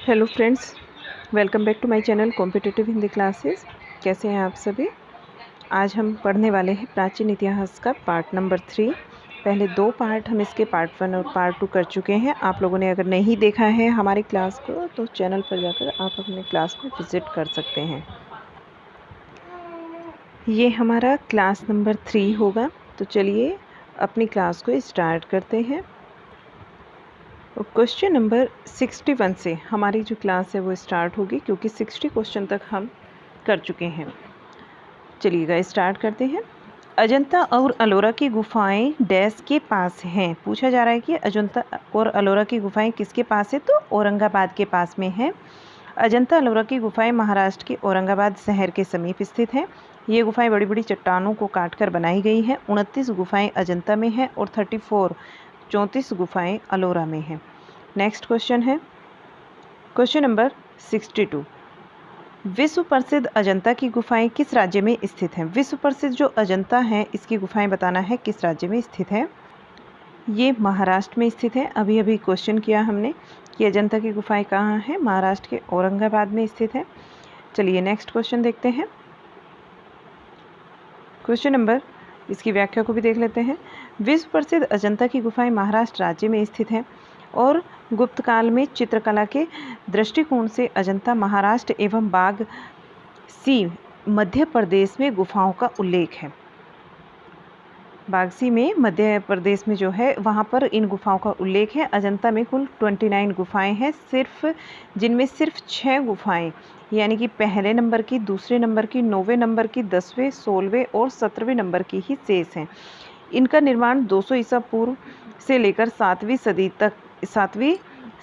Hello friends, welcome back to my channel competitive Hindi classes. कैसे हैं आप सभी। आज हम पढ़ने वाले हैं प्राचीन इतिहास का पार्ट नंबर 3। पहले 2 पार्ट हम इसके पार्ट 1 और पार्ट 2 कर चुके हैं। आप लोगों ने अगर नहीं देखा है हमारी क्लास को तो चैनल पर जाकर आप अपने क्लास में विज़िट कर सकते हैं। ये हमारा क्लास नंबर 3 होगा। तो चलिए अपनी क्लास को स्टार्ट करते हैं। क्वेश्चन नंबर 61 से हमारी जो क्लास है वो स्टार्ट होगी, क्योंकि 60 क्वेश्चन तक हम कर चुके हैं। चलिएगा स्टार्ट करते हैं। अजंता और अलोरा की गुफाएं डैश के पास हैं। पूछा जा रहा है कि अजंता और अलोरा की गुफाएं किसके पास है, तो औरंगाबाद के पास में है। अजंता अलोरा की गुफाएं महाराष्ट्र के औरंगाबाद शहर के समीप स्थित हैं। ये गुफाएं बड़ी बड़ी चट्टानों को काटकर बनाई गई हैं। 29 गुफाएं अजंता में हैं और 34 गुफाएं अलोरा में हैं। नेक्स्ट क्वेश्चन है क्वेश्चन नंबर 62। विश्व प्रसिद्ध अजंता की गुफाएं किस राज्य में स्थित हैं। विश्व प्रसिद्ध जो अजंता है इसकी गुफाएं बताना है किस राज्य में स्थित है। ये महाराष्ट्र में स्थित है। अभी अभी क्वेश्चन किया हमने कि अजंता की गुफाएं कहाँ हैं। महाराष्ट्र के औरंगाबाद में स्थित है। चलिए नेक्स्ट क्वेश्चन देखते हैं। क्वेश्चन नंबर, इसकी व्याख्या को भी देख लेते हैं। विश्व प्रसिद्ध अजंता की गुफाएं महाराष्ट्र राज्य में स्थित हैं और गुप्त काल में चित्रकला के दृष्टिकोण से अजंता महाराष्ट्र एवं बागसी मध्य प्रदेश में गुफाओं का उल्लेख है। बागसी में मध्य प्रदेश में जो है वहाँ पर इन गुफाओं का उल्लेख है। अजंता में कुल 29 गुफाएं हैं, जिनमें सिर्फ 6 गुफाएं यानी कि पहले नंबर की, दूसरे नंबर की, 9वें नंबर की, 10वें, 16वें और 17वें नंबर की ही शेष हैं। इनका निर्माण 200 ईसा पूर्व से लेकर 7वीं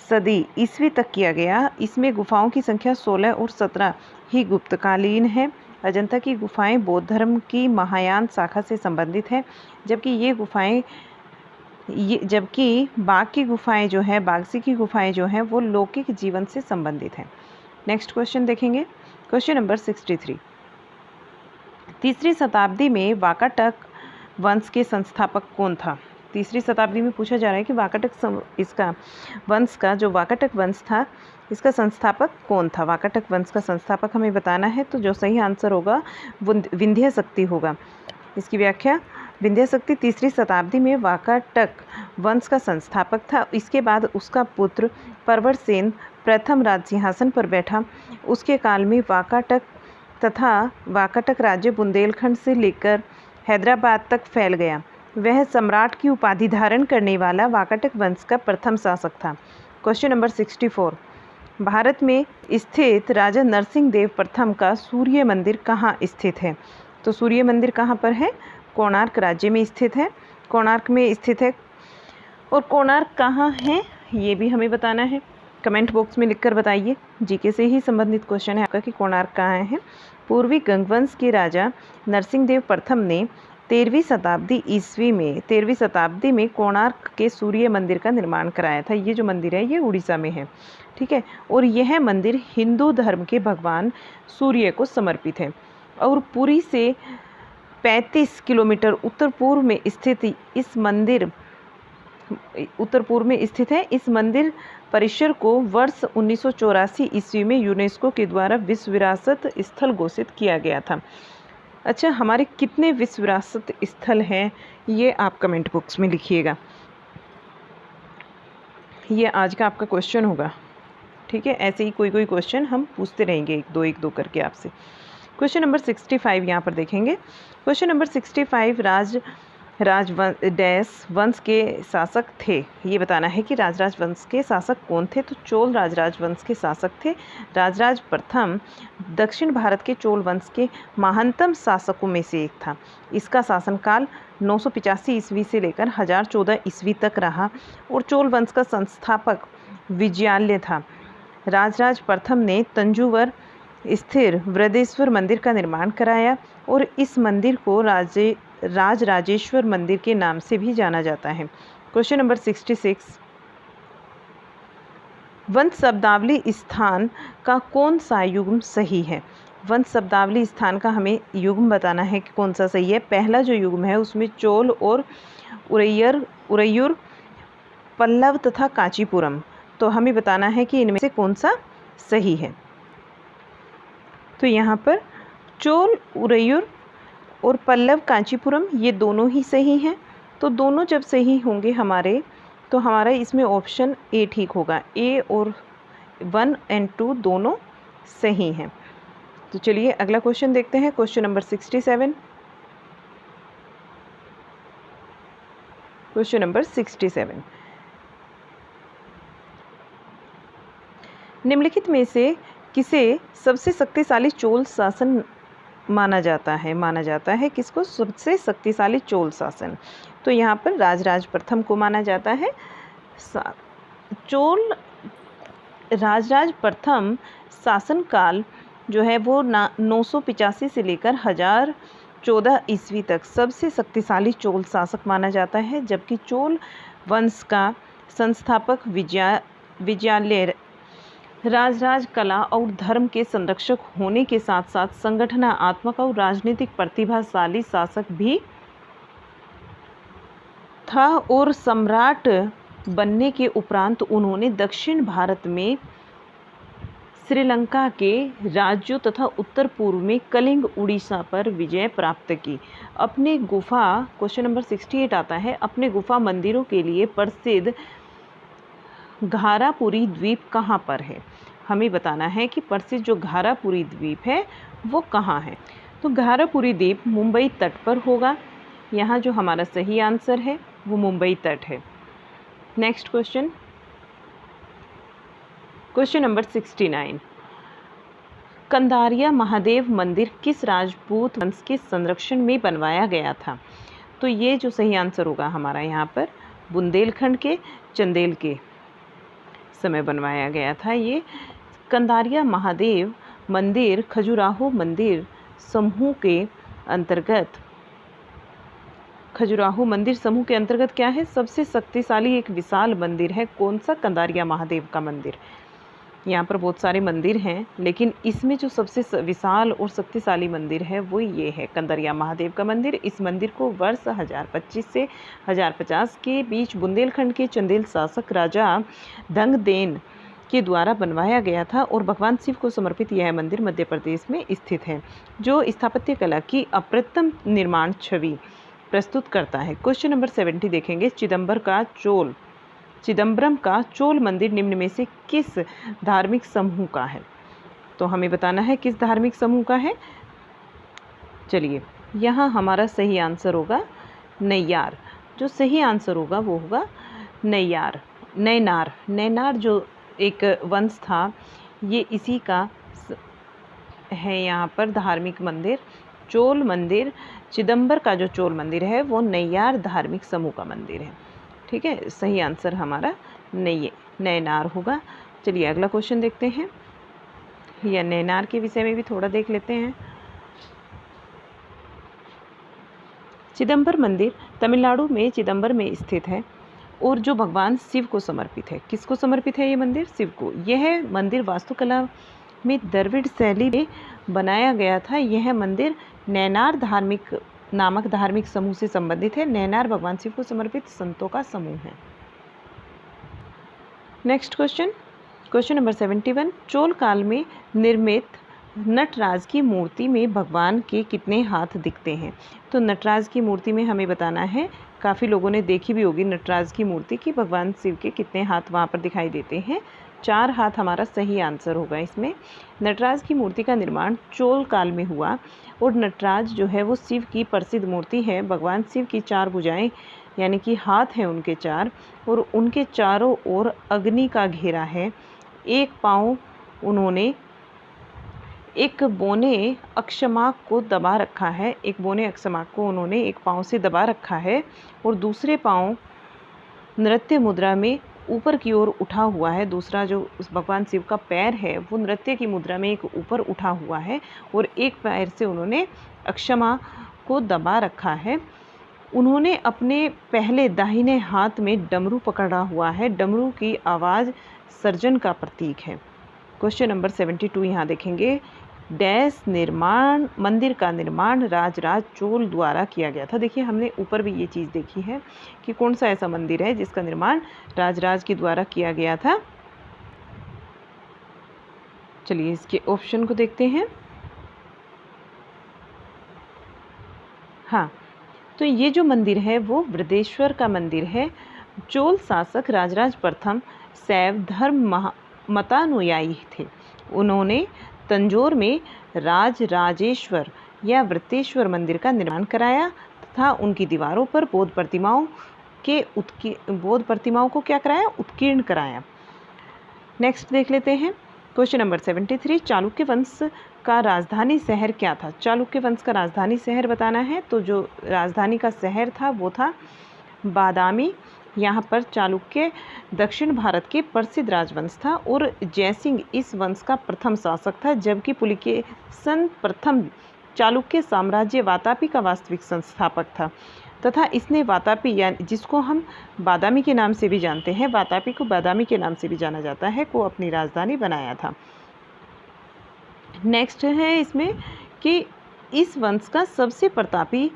सदी ईस्वी तक किया गया। इसमें गुफाओं की संख्या 16 और 17 ही गुप्तकालीन है। अजंता की गुफाएं बौद्ध धर्म की महायान शाखा से संबंधित है, जबकि बागसी की गुफाएं जो हैं वो लौकिक जीवन से संबंधित हैं। नेक्स्ट क्वेश्चन देखेंगे। Question number 63। 3री शताब्दी में वाकाटक वंश के संस्थापक कौन था। 3री शताब्दी में पूछा जा रहा है कि वाकाटक वंश था, इसका संस्थापक कौन था। वाकाटक वंश का संस्थापक हमें बताना है, तो जो सही आंसर होगा वो विंध्य शक्ति होगा। इसकी व्याख्या, विंध्य शक्ति 3री शताब्दी में वाकाटक वंश का संस्थापक था। इसके बाद उसका पुत्र प्रवरसेन प्रथम राज सिंहासन पर बैठा। उसके काल में वाकाटक राज्य बुंदेलखंड से लेकर हैदराबाद तक फैल गया। वह सम्राट की उपाधि धारण करने वाला वाकाटक वंश का प्रथम शासक था। Question number 64। भारत में स्थित राजा नरसिंह देव प्रथम का सूर्य मंदिर कहाँ स्थित है। तो सूर्य मंदिर कहाँ पर है, कोणार्क राज्य में स्थित है। कोणार्क में स्थित है। और कोणार्क कहाँ है ये भी हमें बताना है। कमेंट बॉक्स में लिखकर बताइए। जीके से ही संबंधित क्वेश्चन है आपका कि कोणार्क कहाँ है। पूर्वी गंगवंश के राजा नरसिंह देव प्रथम ने 13वीं शताब्दी में कोणार्क के सूर्य मंदिर का निर्माण कराया था। ये जो मंदिर है ये उड़ीसा में है, ठीक है। और यह मंदिर हिंदू धर्म के भगवान सूर्य को समर्पित है और पुरी से 35 किलोमीटर उत्तर पूर्व में स्थित है। इस मंदिर परिसर को वर्ष 1984 ईस्वी में यूनेस्को के द्वारा विश्व विरासत स्थल घोषित किया गया था। अच्छा, हमारे कितने विश्व विरासत स्थल हैं ये आप कमेंट बॉक्स में लिखिएगा। ये आज का आपका क्वेश्चन होगा, ठीक है। ऐसे ही कोई क्वेश्चन हम पूछते रहेंगे एक दो करके आपसे। क्वेश्चन नंबर 65 यहाँ पर देखेंगे। क्वेश्चन नंबर 65, राजराज वंश के शासक थे। ये बताना है कि राजराज वंश के शासक कौन थे। तो चोल राजराज वंश के शासक थे। राजराज प्रथम दक्षिण भारत के चोल वंश के महानतम शासकों में से एक था। इसका शासनकाल 985 ईस्वी से लेकर 1014 ईस्वी तक रहा और चोल वंश का संस्थापक विजयालय था। राजराज प्रथम ने तंजौर स्थिर बृहदेश्वर मंदिर का निर्माण कराया और इस मंदिर को राजराजेश्वर मंदिर के नाम से भी जाना जाता है। Question number 66। वंश शब्दावली स्थान का कौन सा युग्म सही है। वंश शब्दावली स्थान का हमें युग्म बताना है कि कौन सा सही है। पहला जो युग्म है उसमें चोल और उरैयूर, पल्लव तथा कांचीपुरम। तो हमें बताना है कि इनमें से कौन सा सही है। तो यहाँ पर चोल उरैयूर और पल्लव कांचीपुरम ये दोनों ही सही हैं। तो दोनों जब सही होंगे हमारे, तो हमारा इसमें ऑप्शन ए ठीक होगा। ए और 1 और 2 दोनों सही हैं। तो चलिए अगला क्वेश्चन देखते हैं। Question number 67। क्वेश्चन नंबर 67, निम्नलिखित में से किसे सबसे शक्तिशाली चोल शासन माना जाता है किसको सबसे शक्तिशाली चोल शासन? तो यहाँ पर राजराज प्रथम को माना जाता है। चोल राजराज प्रथम शासनकाल जो है वो 985 से लेकर 1014 ईस्वी तक सबसे शक्तिशाली चोल शासक माना जाता है, जबकि चोल वंश का संस्थापक विजयालय राजराज कला और धर्म के संरक्षक होने के साथ साथ संगठनात्मक और राजनीतिक प्रतिभाशाली शासक भी था, और सम्राट बनने के उपरांत उन्होंने दक्षिण भारत में श्रीलंका के राज्यों तथा उत्तर पूर्व में कलिंग उड़ीसा पर विजय प्राप्त की। अपने गुफा, क्वेश्चन नंबर 68 आता है, अपने गुफा मंदिरों के लिए प्रसिद्ध घारापुरी द्वीप कहाँ पर है? हमें बताना है कि प्रसिद्ध जो घारापुरी द्वीप है वो कहाँ है। तो घारापुरी द्वीप मुंबई तट पर होगा। यहाँ जो हमारा सही आंसर है वो मुंबई तट है। Next question, question number 69, Kandariya Mahadev मंदिर किस राजपूत वंश के संरक्षण में बनवाया गया था? तो ये जो सही आंसर होगा हमारा यहाँ पर बुंदेलखंड के चंदेल के समय बनवाया गया था। ये कंदारिया महादेव मंदिर खजुराहो मंदिर समूह के अंतर्गत, खजुराहो मंदिर समूह के अंतर्गत क्या है? सबसे शक्तिशाली एक विशाल मंदिर है। कौन सा? कंदारिया महादेव का मंदिर। यहाँ पर बहुत सारे मंदिर हैं, लेकिन इसमें जो सबसे विशाल और शक्तिशाली मंदिर है वो ये है कंदारिया महादेव का मंदिर। इस मंदिर को वर्ष 1025 से 1050 के बीच बुंदेलखंड के चंदेल शासक राजा धंगदेन के द्वारा बनवाया गया था, और भगवान शिव को समर्पित यह मंदिर मध्य प्रदेश में स्थित है, जो स्थापत्य कला की अप्रतिम निर्माण छवि प्रस्तुत करता है। क्वेश्चन नंबर 70 देखेंगे। चिदम्बरम का चोल मंदिर निम्न में से किस धार्मिक समूह का है? तो हमें बताना है किस धार्मिक समूह का है। चलिए, यहाँ हमारा सही आंसर होगा नैयार। जो सही आंसर होगा वो होगा नैनार जो एक वंश था, ये इसी का है यहाँ पर धार्मिक मंदिर। चोल मंदिर, चिदम्बर का जो चोल मंदिर है वो नैयार धार्मिक समूह का मंदिर है। ठीक है, सही आंसर हमारा नैनार होगा। चलिए अगला क्वेश्चन देखते हैं, या नैनार के विषय में भी थोड़ा देख लेते हैं। चिदम्बर मंदिर तमिलनाडु में चिदम्बर में स्थित है, और जो भगवान शिव को समर्पित है। किसको समर्पित है ये मंदिर? शिव को। यह मंदिर वास्तुकला में द्रविड़ शैली में बनाया गया था। यह मंदिर नैनार नामक धार्मिक समूह से संबंधित है। नैनार भगवान शिव को समर्पित संतों का समूह है। Next question, question number 71, Chola काल में निर्मित नटराज की मूर्ति में भगवान के कितने हाथ दिखते हैं? तो नटराज की मूर्ति में हमें बताना है, काफ़ी लोगों ने देखी भी होगी नटराज की मूर्ति की भगवान शिव के कितने हाथ वहाँ पर दिखाई देते हैं। 4 हाथ हमारा सही आंसर होगा इसमें। नटराज की मूर्ति का निर्माण चोल काल में हुआ, और नटराज जो है वो शिव की प्रसिद्ध मूर्ति है। भगवान शिव की 4 भुजाएं यानी कि हाथ हैं उनके 4, और उनके चारों ओर अग्नि का घेरा है। एक पाँव उन्होंने एक बोने अक्षमाक को दबा रखा है। एक बोने अक्षमाक को उन्होंने एक पाँव से दबा रखा है, और दूसरे पाँव नृत्य मुद्रा में ऊपर की ओर उठा हुआ है। दूसरा जो उस भगवान शिव का पैर है वो नृत्य की मुद्रा में एक ऊपर उठा हुआ है, और एक पैर से उन्होंने अक्षमा को दबा रखा है। उन्होंने अपने पहले दाहिने हाथ में डमरू पकड़ा हुआ है। डमरू की आवाज़ सर्जन का प्रतीक है। क्वेश्चन नंबर 72 यहाँ देखेंगे। डैश निर्माण मंदिर का निर्माण राजराज चोल द्वारा किया गया था। देखिए हमने ऊपर भी ये चीज़ देखी है कि कौन सा ऐसा मंदिर है जिसका निर्माण राजराज के द्वारा किया गया था। चलिए इसके ऑप्शन को देखते हैं। हाँ, तो ये जो मंदिर है वो वृद्धेश्वर का मंदिर है। चोल शासक राजराज प्रथम शैव धर्म मतानुयायी थे। उन्होंने तंजौर में राजराजेश्वर या वृत्तेश्वर मंदिर का निर्माण कराया तथा उनकी दीवारों पर बौद्ध प्रतिमाओं को क्या कराया, उत्कीर्ण कराया। नेक्स्ट देख लेते हैं क्वेश्चन नंबर 73। चालुक्य वंश का राजधानी शहर क्या था? चालुक्य वंश का राजधानी शहर बताना है। तो जो राजधानी का शहर था वो था बादामी। यहाँ पर चालुक्य दक्षिण भारत के प्रसिद्ध राजवंश था और जयसिंह इस वंश का प्रथम शासक था, जबकि पुलिकेशन प्रथम चालुक्य साम्राज्य वातापी का वास्तविक संस्थापक था तथा इसने वातापी यानी जिसको हम बादामी के नाम से भी जानते हैं, वातापी को बादामी के नाम से भी जाना जाता है, को अपनी राजधानी बनाया था। नेक्स्ट है इसमें कि इस वंश का सबसे प्रतापी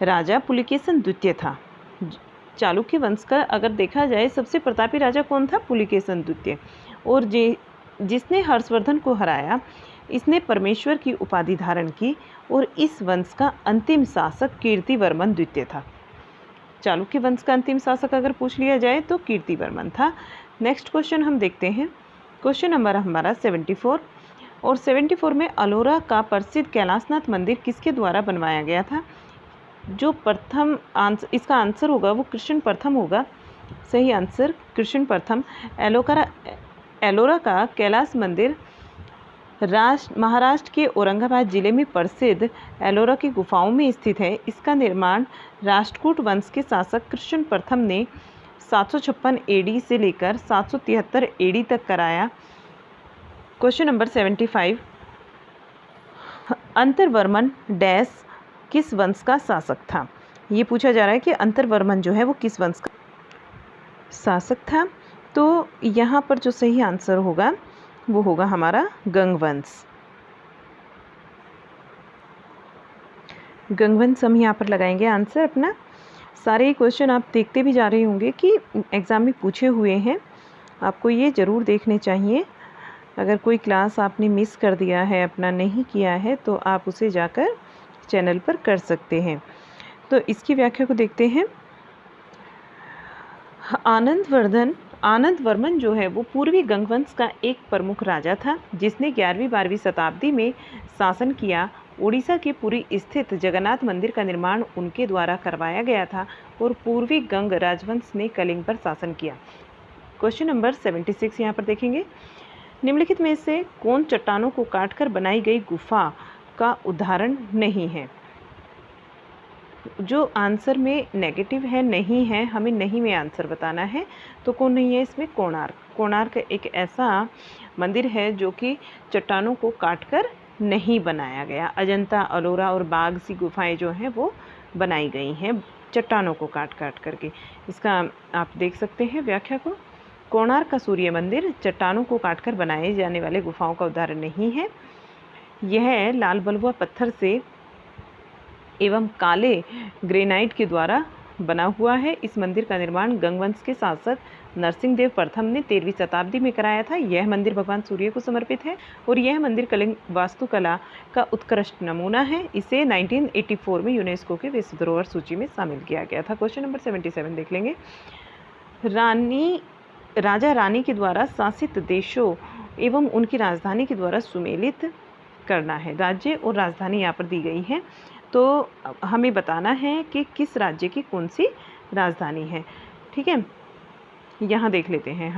राजा पुलिकेशन द्वितीय था। चालुक्य वंश का अगर देखा जाए सबसे प्रतापी राजा कौन था? पुलिकेशन द्वितीय। और जिसने हर्षवर्धन को हराया, इसने परमेश्वर की उपाधि धारण की और इस वंश का अंतिम शासक कीर्तिवर्मन द्वितीय था। चालुक्य वंश का अंतिम शासक अगर पूछ लिया जाए तो कीर्तिवर्मन था। नेक्स्ट क्वेश्चन हम देखते हैं, क्वेश्चन नंबर हमारा 74। और 74 में अलोरा का प्रसिद्ध कैलाशनाथ मंदिर किसके द्वारा बनवाया गया था? जो प्रथम आंसर, इसका आंसर होगा वो कृष्ण प्रथम होगा। सही आंसर कृष्ण प्रथम। एलोरा का कैलाश मंदिर महाराष्ट्र के औरंगाबाद जिले में प्रसिद्ध एलोरा की गुफाओं में स्थित है। इसका निर्माण राष्ट्रकूट वंश के शासक कृष्ण प्रथम ने 756 एडी से लेकर 773 एडी तक कराया। Question number 75। अंतरवर्मन डैश किस वंश का शासक था? ये पूछा जा रहा है कि अंतरवर्मन जो है वो किस वंश का शासक था। तो यहाँ पर जो सही आंसर होगा वो होगा हमारा गंगवंश। गंगवंश हम यहाँ पर लगाएंगे आंसर अपना। सारे क्वेश्चन आप देखते भी जा रहे होंगे कि एग्ज़ाम में पूछे हुए हैं, आपको ये ज़रूर देखने चाहिए। अगर कोई क्लास आपने मिस कर दिया है, अपना नहीं किया है, तो आप उसे जाकर चैनल पर कर सकते हैं। तो इसकी व्याख्या को देखते हैं। आनंदवर्मन जो है वो पूर्वी गंगवंश का एक प्रमुख राजा था, जिसने 11वीं-12वीं शताब्दी में शासन किया। उड़ीसा के पुरी स्थित जगन्नाथ मंदिर का निर्माण उनके द्वारा करवाया गया था और पूर्वी गंग राजवंश ने कलिंग पर शासन किया। क्वेश्चन नंबर 76 यहाँ पर देखेंगे। निम्नलिखित में से कौन चट्टानों को काटकर बनाई गई गुफा का उदाहरण नहीं है? जो आंसर में नेगेटिव है, नहीं है, हमें नहीं में आंसर बताना है। तो कौन नहीं है इसमें? कोणार्क। कोणार्क एक ऐसा मंदिर है जो कि चट्टानों को काटकर नहीं बनाया गया। अजंता, अलोरा और बाघ सी गुफाएं जो हैं वो बनाई गई हैं चट्टानों को काट करके। इसका आप देख सकते हैं व्याख्या को। कोणार्क का सूर्य मंदिर चट्टानों को काटकर बनाए जाने वाले गुफाओं का उदाहरण नहीं है। यह लाल बलुआ पत्थर से एवं काले ग्रेनाइट के द्वारा बना हुआ है। इस मंदिर का निर्माण गंगवंश के शासक नरसिंह देव प्रथम ने 13वीं शताब्दी में कराया था। यह मंदिर भगवान सूर्य को समर्पित है और यह मंदिर कलिंग वास्तुकला का उत्कृष्ट नमूना है। इसे 1984 में यूनेस्को के विश्व धरोहर सूची में शामिल किया गया था। क्वेश्चन नंबर 77 देख लेंगे। राजा रानी के द्वारा शासित देशों एवं उनकी राजधानी के द्वारा सुमेलित करना है। राज्य और राजधानी यहाँ पर दी गई है, तो हमें बताना है कि किस राज्य की कौन सी राजधानी है। ठीक है, यहाँ देख लेते हैं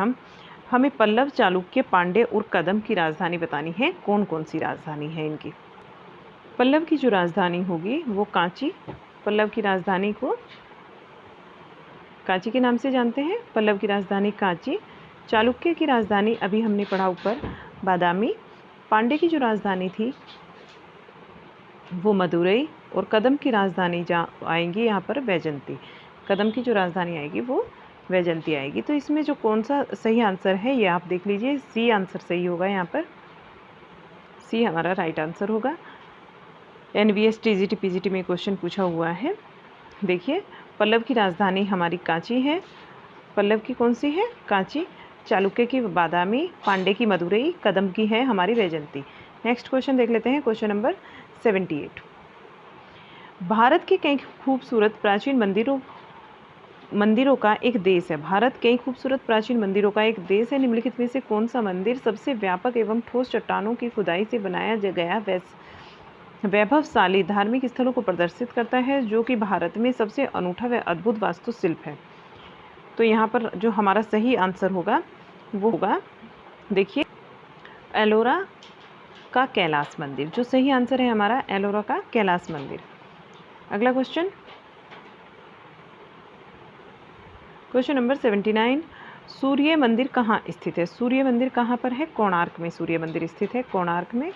हमें पल्लव, चालुक्य, पांड्य और कदम की राजधानी बतानी है। कौन कौन सी राजधानी है इनकी? पल्लव की जो राजधानी होगी वो कांची। पल्लव की राजधानी को कांची के नाम से जानते हैं। पल्लव की राजधानी कांची। चालुक्य की राजधानी अभी हमने पढ़ा ऊपर, बादामी। पांड्य की जो राजधानी थी वो मदुरई और कदम की राजधानी जहाँ आएंगी यहाँ पर वैजंती। कदम की जो राजधानी आएगी वो वैजंती आएगी। तो इसमें जो कौन सा सही आंसर है ये आप देख लीजिए। सी आंसर सही होगा यहाँ पर। सी हमारा राइट आंसर होगा। NVS TGT PGT में क्वेश्चन पूछा हुआ है। देखिए, पल्लव की राजधानी हमारी कांची है। पल्लव की कौन सी है? कांची। चालुक्य की बादामी, पांडे की मदुरई, कदम की है हमारी वैजयंती। नेक्स्ट क्वेश्चन देख लेते हैं, क्वेश्चन नंबर 78। भारत के कई खूबसूरत प्राचीन मंदिरों का एक देश है। भारत कई खूबसूरत प्राचीन मंदिरों का एक देश है। निम्नलिखित में से कौन सा मंदिर सबसे व्यापक एवं ठोस चट्टानों की खुदाई से बनाया गया वैभवशाली धार्मिक स्थलों को प्रदर्शित करता है, जो कि भारत में सबसे अनूठा व अद्भुत वास्तुशिल्प है? तो यहाँ पर जो हमारा सही आंसर होगा वो होगा, देखिए, एलोरा का कैलाश मंदिर। जो सही आंसर है हमारा एलोरा का कैलाश मंदिर। अगला क्वेश्चन, क्वेश्चन नंबर 79। सूर्य मंदिर कहाँ स्थित है? सूर्य मंदिर कहाँ पर है? कोणार्क में सूर्य मंदिर स्थित है, कोणार्क में।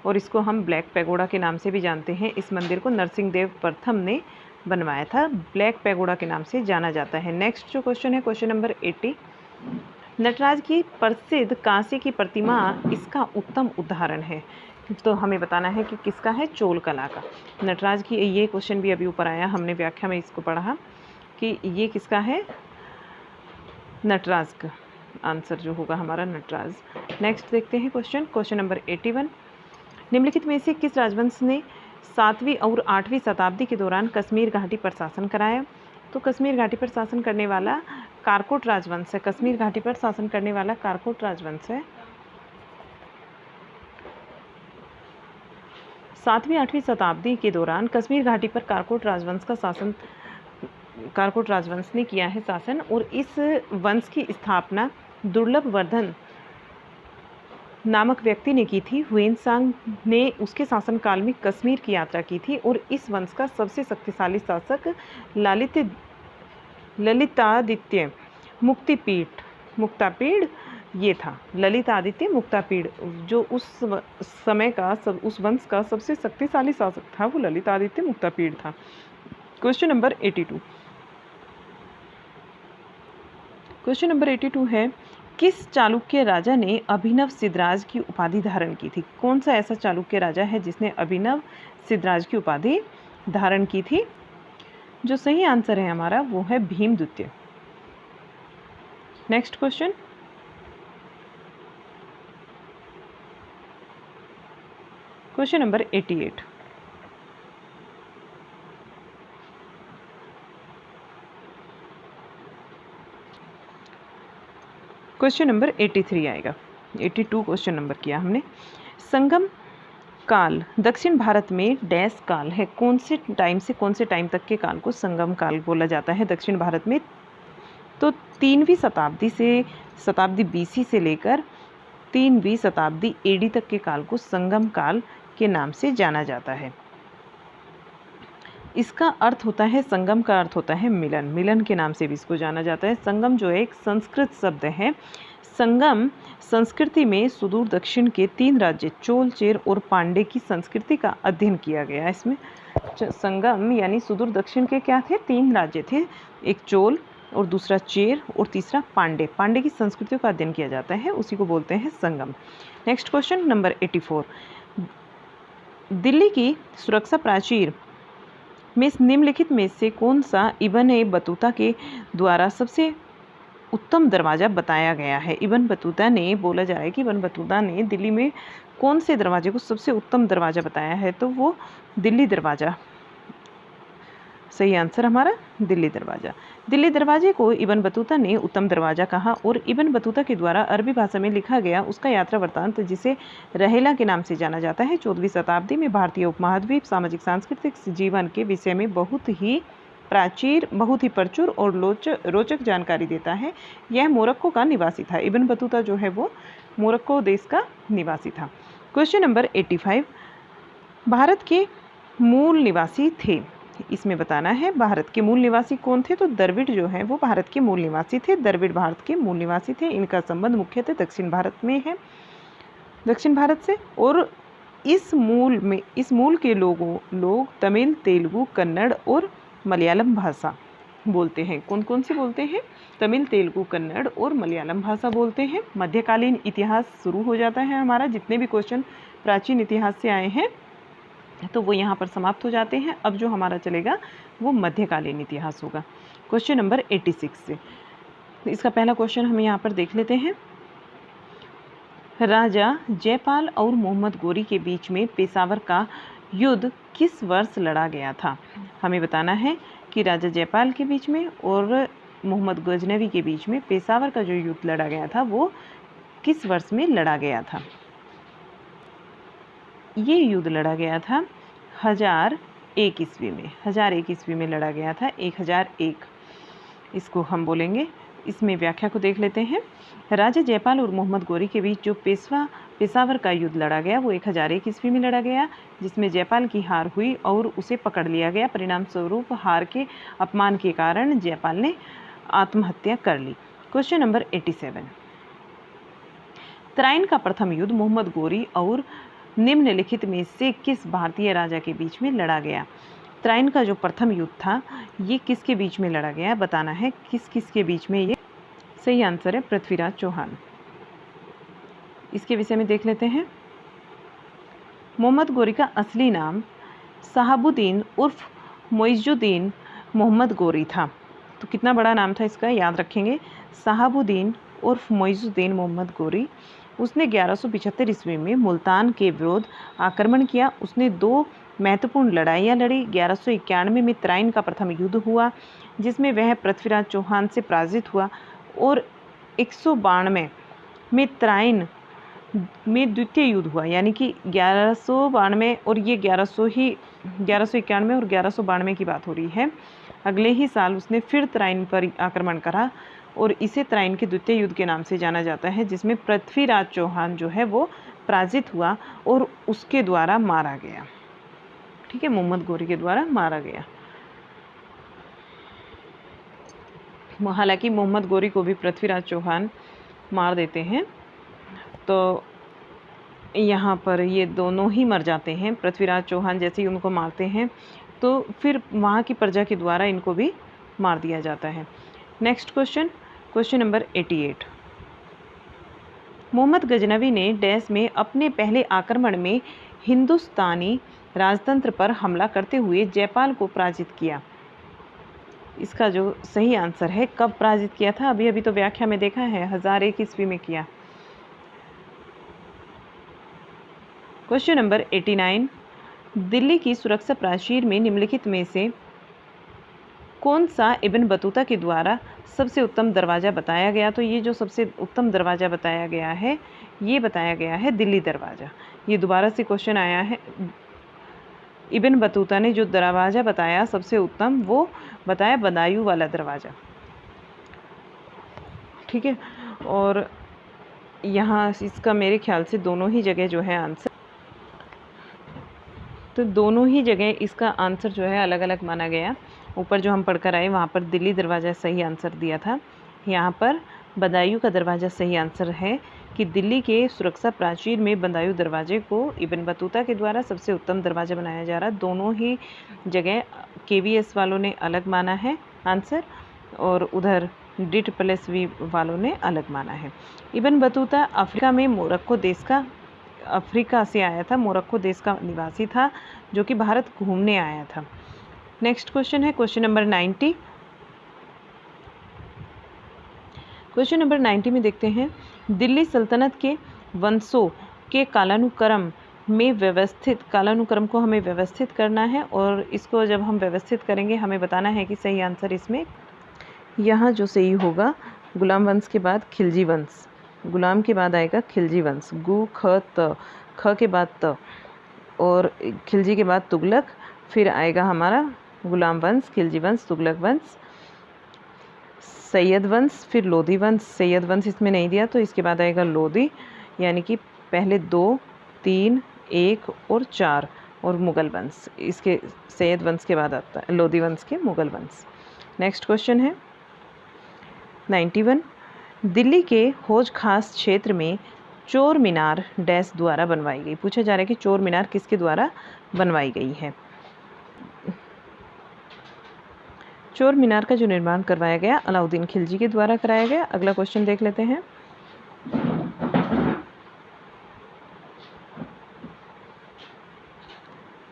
और इसको हम ब्लैक पैगोडा के नाम से भी जानते हैं। इस मंदिर को नरसिंह देव प्रथम ने बनवाया था, ब्लैक पैगोडा के नाम से जाना जाता है। नेक्स्ट जो क्वेश्चन है, क्वेश्चन नंबर 80। नटराज की प्रसिद्ध कांसे की प्रतिमा इसका उत्तम उदाहरण है। तो हमें बताना है कि किसका है? चोल कला का। नटराज की, ये क्वेश्चन भी अभी ऊपर आया, हमने व्याख्या में इसको पढ़ा कि ये किसका है? नटराज का आंसर जो होगा हमारा नटराज। नेक्स्ट देखते हैं क्वेश्चन नंबर 81। निम्नलिखित में से किस राजवंश ने 7वीं और 8वीं शताब्दी के दौरान कश्मीर घाटी पर शासन कराया? तो कश्मीर घाटी पर शासन करने वाला कारकोट राजवंश है। कश्मीर घाटी पर शासन करने वाला कारकोट राजवंश है। 7वीं 8वीं शताब्दी के दौरान कश्मीर घाटी पर कारकोट राजवंश ने किया है शासन, और इस वंश की स्थापना दुर्लभ वर्धन नामक व्यक्ति ने की थी। हुएनसांग ने उसके शासनकाल में कश्मीर की यात्रा की थी, और इस वंश का सबसे शक्तिशाली शासक ललितादित्य मुक्तापीड़ ये था। ललितादित्य मुक्तापीड़ जो उस समय का उस वंश का सबसे शक्तिशाली शासक था, वो ललितादित्य मुक्तापीड़ था। Question number 82। क्वेश्चन नंबर 82 है, किस चालुक्य राजा ने अभिनव सिद्धराज की उपाधि धारण की थी? कौन सा ऐसा चालुक्य राजा है जिसने अभिनव सिद्धराज की उपाधि धारण की थी? जो सही आंसर है हमारा वो है Bhimadvitiya. Next question, question number 88। Question number 83 आएगा। 82 क्वेश्चन नंबर किया हमने। संगम काल दक्षिण भारत में डैश काल है। कौन से टाइम से कौन से टाइम तक के काल को संगम काल बोला जाता है दक्षिण भारत में? तो 3वीं शताब्दी BC से लेकर 3वीं शताब्दी AD तक के काल को संगम काल के नाम से जाना जाता है। इसका अर्थ होता है, संगम का अर्थ होता है मिलन। मिलन के नाम से भी इसको जाना जाता है। संगम जो एक संस्कृत शब्द है। संगम संस्कृति में सुदूर दक्षिण के 3 राज्य चोल, चेर और पांडे की संस्कृति का अध्ययन किया गया। इसमें संगम यानी सुदूर दक्षिण के क्या थे? 3 राज्य थे, एक चोल और दूसरा चेर और तीसरा पांडे। पांडे की संस्कृतियों का अध्ययन किया जाता है, उसी को बोलते हैं संगम। Next question number 84। दिल्ली की सुरक्षा प्राचीर में निम्नलिखित में से कौन सा इब्न बतूता के द्वारा सबसे उत्तम दरवाज़ा बताया गया है? इब्न बतूता ने, बोला जा रहा है कि इब्न बतूता ने दिल्ली में कौन से दरवाजे को सबसे उत्तम दरवाज़ा बताया है? तो वो दिल्ली दरवाज़ा। सही आंसर हमारा दिल्ली दरवाज़ा। दिल्ली दरवाजे को इब्न बतूता ने उत्तम दरवाज़ा कहा, और इब्न बतूता के द्वारा अरबी भाषा में लिखा गया उसका यात्रा वृत्तांत, जिसे रहेला के नाम से जाना जाता है, 14वीं शताब्दी में भारतीय उपमहाद्वीप सामाजिक सांस्कृतिक जीवन के विषय में बहुत ही प्रचुर और रोचक जानकारी देता है। यह मोरक्को का निवासी था। इब्न बतूता जो है वो मोरक्को देश का निवासी था। Question number 85। भारत के मूल निवासी थे। इसमें बताना है भारत के मूल निवासी कौन थे? तो द्रविड़ जो है वो भारत के मूल निवासी थे। द्रविड़ भारत के मूल निवासी थे। इनका संबंध मुख्यतः दक्षिण भारत में है, दक्षिण भारत से। और इस मूल के लोग तमिल, तेलुगु, कन्नड़ और मलयालम भाषा बोलते हैं। कौन कौन सी बोलते हैं? तमिल, तेलुगु, कन्नड़ और मलयालम भाषा बोलते हैं। मध्यकालीन इतिहास शुरू हो जाता है हमारा। जितने भी क्वेश्चन प्राचीन इतिहास से आए हैं तो वो यहाँ पर समाप्त हो जाते हैं। अब जो हमारा चलेगा वो मध्यकालीन इतिहास होगा। क्वेश्चन नंबर 86 से इसका पहला क्वेश्चन हम यहाँ पर देख लेते हैं। राजा जयपाल और मोहम्मद गोरी के बीच में पेशावर का युद्ध किस वर्ष लड़ा गया था? हमें बताना है कि राजा जयपाल के बीच में और मोहम्मद गजनवी के बीच में पेशावर का जो युद्ध लड़ा गया था वो किस वर्ष में लड़ा गया था। ये युद्ध लड़ा गया था 1001 ईस्वी में। 1001 ईस्वी में लड़ा गया था, 1001 इसको हम बोलेंगे। इसमें व्याख्या को देख लेते हैं। राजा जयपाल और मोहम्मद गोरी के बीच जो पेशावर का युद्ध लड़ा गया वो 1001 ईस्वी में लड़ा गया, जिसमें जयपाल की हार हुई और उसे पकड़ लिया गया। परिणाम स्वरूप हार के अपमान के कारण जयपाल ने आत्महत्या कर ली। Question number 87। तराइन का प्रथम युद्ध मोहम्मद गोरी और निम्नलिखित में से किस भारतीय राजा के बीच में लड़ा गया? तराइन का जो प्रथम युद्ध था ये किसके बीच में लड़ा गया बताना है, किस किस के बीच में। ये सही आंसर है पृथ्वीराज चौहान। इसके विषय में देख लेते हैं। मोहम्मद गोरी का असली नाम साहबुद्दीन उर्फ मोइजुद्दीन मोहम्मद गोरी था। तो कितना बड़ा नाम था इसका, याद रखेंगे, साहबुद्दीन उर्फ मोइजुद्दीन मोहम्मद गोरी। उसने 1175 ईस्वी में मुल्तान के विरुद्ध आक्रमण किया। उसने 2 महत्वपूर्ण लड़ाइयाँ लड़ी। 1191 में तराइन का प्रथम युद्ध हुआ जिसमें वह पृथ्वीराज चौहान से पराजित हुआ, और 192 में तराइन में द्वितीय युद्ध हुआ, यानी कि 1192 और ये 1191 और 1192 की बात हो रही है। अगले ही साल उसने फिर तराइन पर आक्रमण करा और इसे तराइन के द्वितीय युद्ध के नाम से जाना जाता है, जिसमें पृथ्वीराज चौहान जो है वो पराजित हुआ और उसके द्वारा मारा गया। ठीक है, मोहम्मद गोरी के द्वारा मारा गया। हालांकि मोहम्मद गोरी को भी पृथ्वीराज चौहान मार देते हैं, तो यहाँ पर ये दोनों ही मर जाते हैं। पृथ्वीराज चौहान जैसे ही उनको मारते हैं तो फिर वहाँ की प्रजा के द्वारा इनको भी मार दिया जाता है। Next question, question number 88। Mohammad Ghaznavi ने डैश में अपने पहले आक्रमण में हिंदुस्तानी राजतंत्र पर हमला करते हुए जयपाल को पराजित किया। इसका जो सही आंसर है, कब पराजित किया था? अभी तो व्याख्या में देखा है, 1001 ईस्वी में किया। Question number 89। दिल्ली की सुरक्षा प्राचीर में निम्नलिखित में से कौन सा इब्न बतूता के द्वारा सबसे उत्तम दरवाज़ा बताया गया? तो ये जो सबसे उत्तम दरवाज़ा बताया गया है ये बताया गया है दिल्ली दरवाज़ा। ये दोबारा से क्वेश्चन आया है। इब्न बतूता ने जो दरवाज़ा बताया सबसे उत्तम वो बताया बदायूं वाला दरवाज़ा। ठीक है, और यहाँ इसका मेरे ख्याल से दोनों ही जगह जो है आंसर, तो दोनों ही जगह इसका आंसर जो है अलग अलग माना गया। ऊपर जो हम पढ़कर आए वहाँ पर दिल्ली दरवाज़ा सही आंसर दिया था, यहाँ पर बदायूं का दरवाज़ा सही आंसर है कि दिल्ली के सुरक्षा प्राचीर में बदायूं दरवाजे को इब्न बतूता के द्वारा सबसे उत्तम दरवाज़ा बनाया जा रहा है। दोनों ही जगह KVS वालों ने अलग माना है आंसर और उधर DSSV वालों ने अलग माना है। इब्न बतूता अफ्रीका से आया था, मोरक्को देश का निवासी था जो कि भारत घूमने आया था। नेक्स्ट क्वेश्चन है क्वेश्चन नंबर 90। क्वेश्चन नंबर 90 में देखते हैं, दिल्ली सल्तनत के वंशों के कालानुक्रम में व्यवस्थित, कालानुक्रम को हमें व्यवस्थित करना है और इसको जब हम व्यवस्थित करेंगे हमें बताना है कि सही आंसर इसमें यहाँ जो सही होगा, गुलाम वंश के बाद खिलजी वंश, गुलाम के बाद आएगा खिलजी वंश, गु ख त, ख के बाद त और खिलजी के बाद तुगलक, फिर आएगा हमारा गुलाम वंश, खिलजी वंश, तुगलक वंश, सैयद वंश, फिर लोधी वंश। सैयद वंश इसमें नहीं दिया तो इसके बाद आएगा लोधी, यानी कि पहले 2, 3, 1 और 4 और मुग़ल वंश, इसके सैयद वंश के बाद आता है लोधी वंश के मुग़ल वंश। नेक्स्ट क्वेश्चन है 91। दिल्ली के हौज खास क्षेत्र में चोर मीनार डैश द्वारा बनवाई गई। पूछा जा रहा है कि चोर मीनार किसके द्वारा बनवाई गई है। चोर मीनार का जो निर्माण करवाया गया अलाउद्दीन खिलजी के द्वारा कराया गया। अगला क्वेश्चन देख लेते हैं।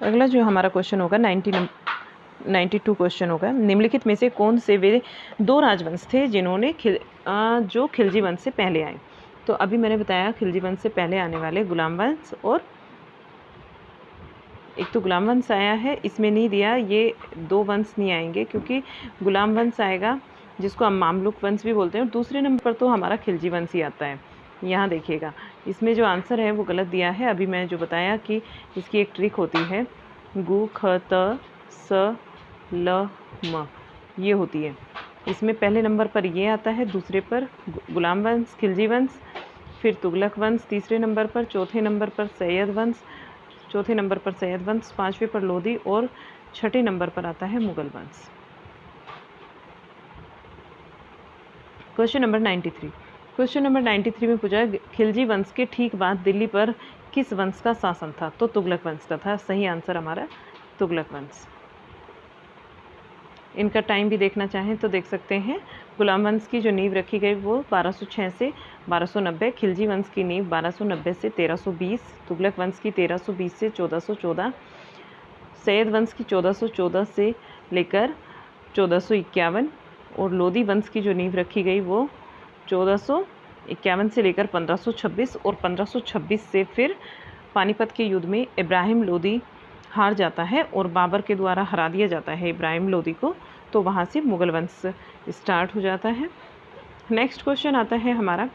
अगला जो हमारा क्वेश्चन होगा 90 92 क्वेश्चन होगा। निम्नलिखित में से कौन से वे दो राजवंश थे जिन्होंने जो खिलजी वंश से पहले आए? तो अभी मैंने बताया खिलजी वंश से पहले आने वाले गुलाम वंश, और एक तो गुलाम वंश आया है, इसमें नहीं दिया, ये दो वंश नहीं आएंगे क्योंकि गुलाम वंश आएगा जिसको हम मामलुक वंश भी बोलते हैं, और दूसरे नंबर पर तो हमारा खिलजी वंश ही आता है। यहाँ देखिएगा इसमें जो आंसर है वो गलत दिया है। अभी मैं जो बताया कि इसकी एक ट्रिक होती है, गु ख त स ल म, ये होती है। इसमें पहले नंबर पर ये आता है, दूसरे पर गुलाम वंश, खिलजी वंश, फिर तुगलक वंश तीसरे नंबर पर, चौथे नंबर पर सैयद वंश, चौथे नंबर पर सैयद वंश, पाँचवें पर लोधी, और छठे नंबर पर आता है मुगल वंश। Question number 93। क्वेश्चन नंबर 93 में पूछा खिलजी वंश के ठीक बाद दिल्ली पर किस वंश का शासन था? तो तुगलक वंश का था। सही आंसर हमारा तुगलक वंश। इनका टाइम भी देखना चाहें तो देख सकते हैं। गुलाम वंश की जो नींव रखी गई वो 1206 से 1290, खिलजी वंश की नींव 1290 से 1320, तुगलक वंश की 1320 से 1414, सैयद वंश की 1414 से लेकर 1451, और लोधी वंश की जो नींव रखी गई वो 1451 से लेकर 1526, और 1526 से फिर पानीपत के युद्ध में इब्राहिम लोधी हार जाता है और बाबर के द्वारा हरा दिया जाता है इब्राहिम लोधी को, तो वहाँ से मुगल वंश स्टार्ट हो जाता है। नेक्स्ट क्वेश्चन आता है हमारा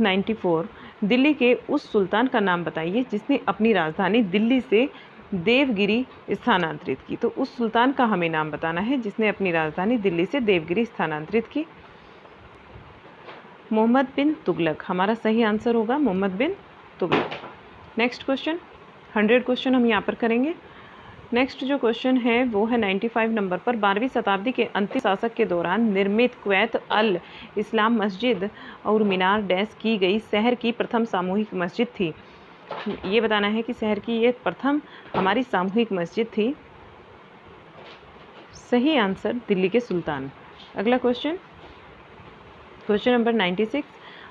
94। दिल्ली के उस सुल्तान का नाम बताइए जिसने अपनी राजधानी दिल्ली से देवगिरी स्थानांतरित की। तो उस सुल्तान का हमें नाम बताना है जिसने अपनी राजधानी दिल्ली से देवगिरी स्थानांतरित की। मोहम्मद बिन तुगलक हमारा सही आंसर होगा, मोहम्मद बिन तुगलक। नेक्स्ट क्वेश्चन 100 क्वेश्चन हम यहाँ पर करेंगे। नेक्स्ट जो क्वेश्चन है वो है 95 नंबर पर, 12वीं शताब्दी के अंतिम शासक के दौरान निर्मित कुवैत अल इस्लाम मस्जिद और मीनार डैश की गई शहर की प्रथम सामूहिक मस्जिद थी। ये बताना है कि शहर की ये प्रथम हमारी सामूहिक मस्जिद थी। सही आंसर दिल्ली के सुल्तान। अगला क्वेश्चन, क्वेश्चन नंबर 96।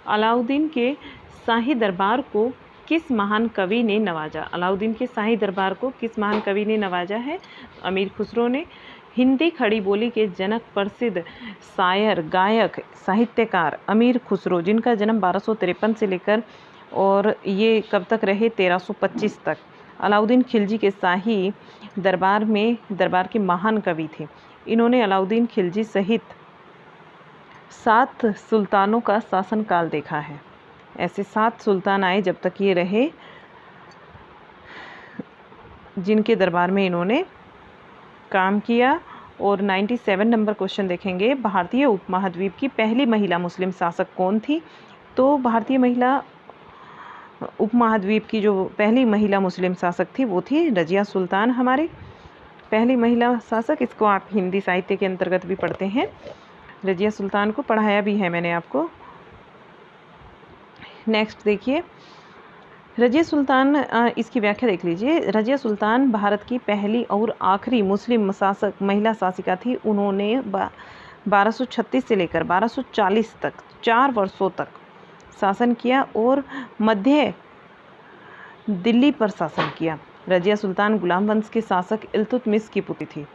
अलाउद्दीन के शाही दरबार को किस महान कवि ने नवाजा? अलाउद्दीन के शाही दरबार को किस महान कवि ने नवाजा है? अमीर खुसरो ने। हिंदी खड़ी बोली के जनक प्रसिद्ध शायर, गायक, साहित्यकार अमीर खुसरो, जिनका जन्म 1253 से लेकर और ये कब तक रहे 1325 तक। अलाउद्दीन खिलजी के शाही दरबार के महान कवि थे। इन्होंने अलाउद्दीन खिलजी सहित 7 सुल्तानों का शासनकाल देखा है। ऐसे 7 सुल्तान आए जब तक ये रहे, जिनके दरबार में इन्होंने काम किया। और 97 नंबर क्वेश्चन देखेंगे, भारतीय उपमहाद्वीप की पहली महिला मुस्लिम शासक कौन थी? तो भारतीय महिला उपमहाद्वीप की जो पहली महिला मुस्लिम शासक थी वो थी रजिया सुल्तान, हमारी पहली महिला शासक। इसको आप हिंदी साहित्य के अंतर्गत भी पढ़ते हैं, रजिया सुल्तान को पढ़ाया भी है मैंने आपको। नेक्स्ट देखिए रजिया सुल्तान, इसकी व्याख्या देख लीजिए। रजिया सुल्तान भारत की पहली और आखिरी मुस्लिम शासक महिला शासिका थी। उन्होंने 1236 से लेकर 1240 तक 4 वर्षों तक शासन किया और मध्य दिल्ली पर शासन किया। रजिया सुल्तान गुलाम वंश के शासक इल्तुतमिश की पुत्री थी।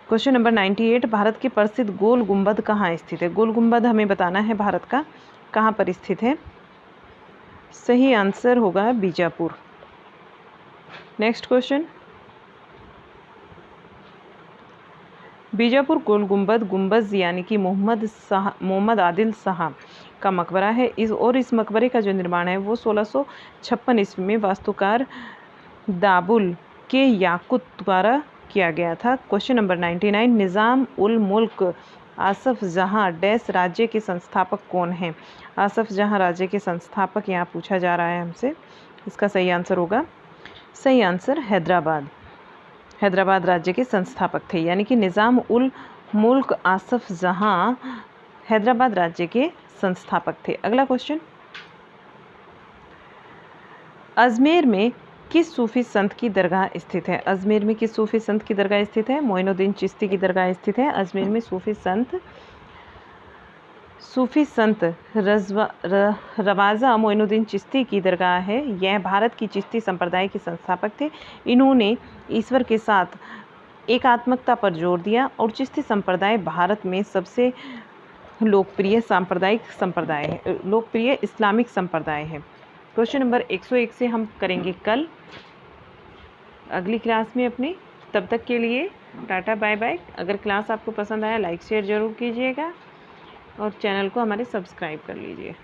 Question number 98। भारत के प्रसिद्ध गोल गुंबद कहाँ स्थित है? गोल गुंबद हमें बताना है भारत का कहाँ पर स्थित है। सही आंसर होगा बीजापुर। नेक्स्ट क्वेश्चन, बीजापुर गोल गुंबद यानी कि मोहम्मद आदिल शाह का मकबरा है। इस मकबरे का जो निर्माण है वो 1656 ईस्वी में वास्तुकार दाबुल के याकुत द्वारा किया गया था। Question number 99। निज़ाम उल मुल्क आसफ जहाँ डैश राज्य के संस्थापक कौन हैं? आसफ जहाँ राज्य के संस्थापक यहाँ पूछा जा रहा है हमसे। इसका सही आंसर होगा, सही आंसर हैदराबाद राज्य के संस्थापक थे, यानी कि निज़ाम उल मुल्क आसफ जहाँ हैदराबाद राज्य के संस्थापक थे। अगला क्वेश्चन, अजमेर में किस सूफी संत की दरगाह स्थित है? अजमेर में किस सूफी संत की दरगाह स्थित है? मोइनुद्दीन चिश्ती की दरगाह स्थित है अजमेर में। सूफी संत सूफी संत रवाज़ा मोइनुद्दीन चिश्ती की दरगाह है। यह भारत की चिश्ती संप्रदाय के संस्थापक थे। इन्होंने ईश्वर के साथ एकात्मकता पर जोर दिया और चिश्ती संप्रदाय भारत में सबसे लोकप्रिय लोकप्रिय इस्लामिक संप्रदाय है। क्वेश्चन नंबर 101 से हम करेंगे कल अगली क्लास में अपनी। तब तक के लिए टाटा बाय बाय। अगर क्लास आपको पसंद आया लाइक शेयर ज़रूर कीजिएगा और चैनल को हमारे सब्सक्राइब कर लीजिए।